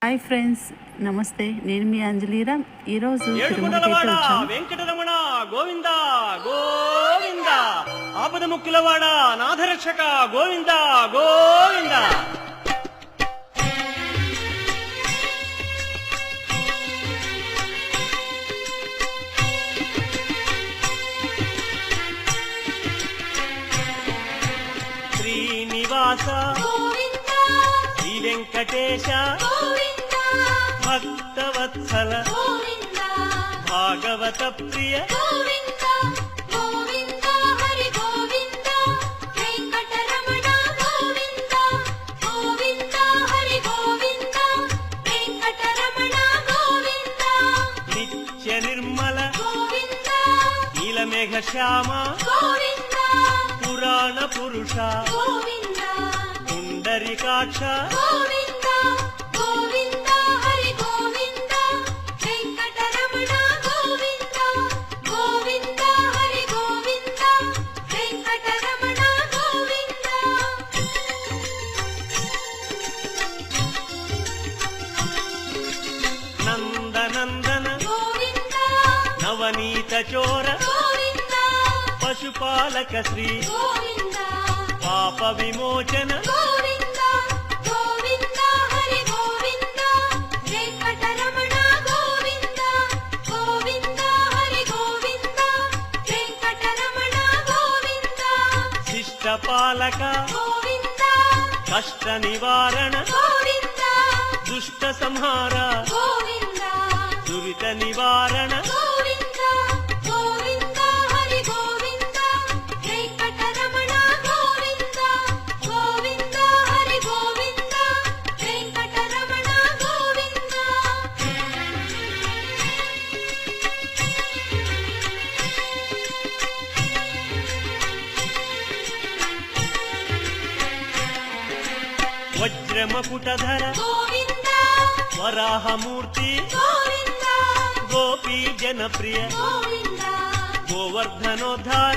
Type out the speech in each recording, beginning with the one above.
Hi friends, నమస్తే. నేను మీ అంజలీరామ్. ఈరోజు వెంకటరమణ గోవింద గోవింద, ఆపద ముక్కులవాడ నాథరక్షక గోవింద గోవింద. శ్రీనివాస శ్రీ వెంకటేశ భక్తవత్సల భాగవత ప్రియ నిత్య నిర్మల నీలమేఘ శ్యామ పురాణ పురుష పుండరీకాక్ష నందనందన నవనీత చోర పశుపాలక శ్రీ పాప విమోచన శిష్టపాలక కష్ట నివారణ దుష్ట సంహార దురిత నివారణ వజ్రమకుటధర వరాహమూర్తి గోపీ జనప్రియ గోవర్ధనోద్ధార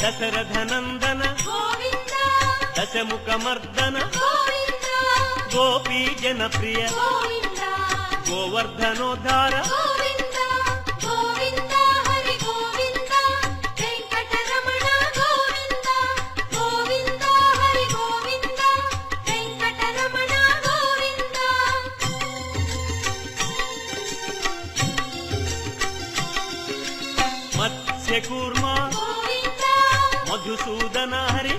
దశరథనందన దశముఖమర్దన గోపీ జనప్రియ గోవర్ధనోద్ధార మత్స్యకూర్మ మధుసూదన హరి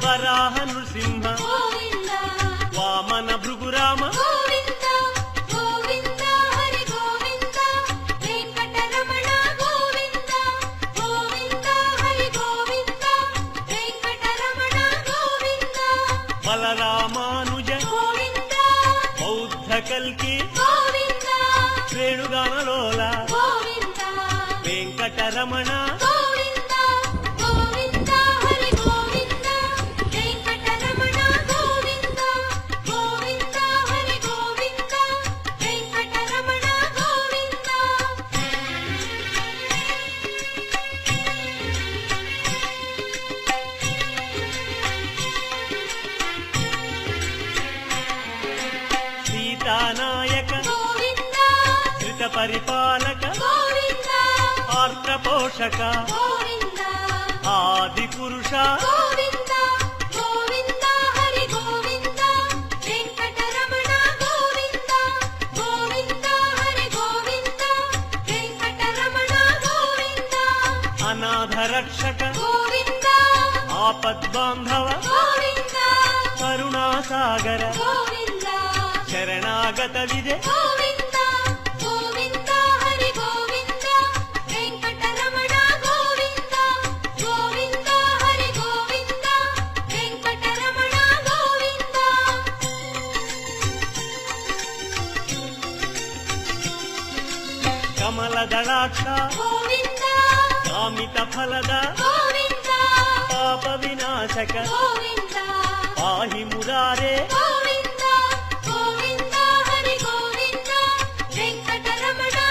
వరాహ నృసింహ వామన భృగురామ బలరామానుజ బౌద్ధ కల్కి శ్రేణుగానలోల వెంకటరమణ సీతానాయక శ్రిత పరిపాలక ఆర్త పోషక ఆది పురుష అనాథ రక్షక ఆపద్బాంధవ కరుణాసాగర శరణాగత విజయ కమలదళాక్ష కామిత ఫలద పాప వినాశక పాహి మురారే వెంకటరమణ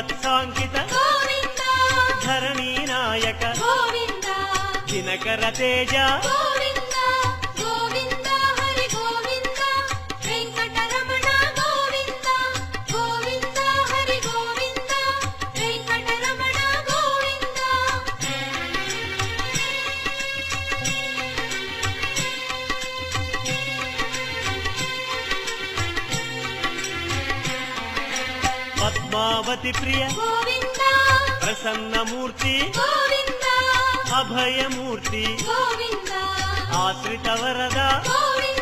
వత్సాంకిత గోవింద ధరణీ నాయక గోవింద దినకర తేజ గోవింద గోవింద హరి గోవింద వెంకటరమణ గోవింద గోవింద హరి గోవింద వెంకటరమణ గోవింద పద్మావతి ప్రియ గోవింద ప్రసన్నమూర్తి గోవింద అభయమూర్తి గోవింద ఆశ్రిత వరద గోవింద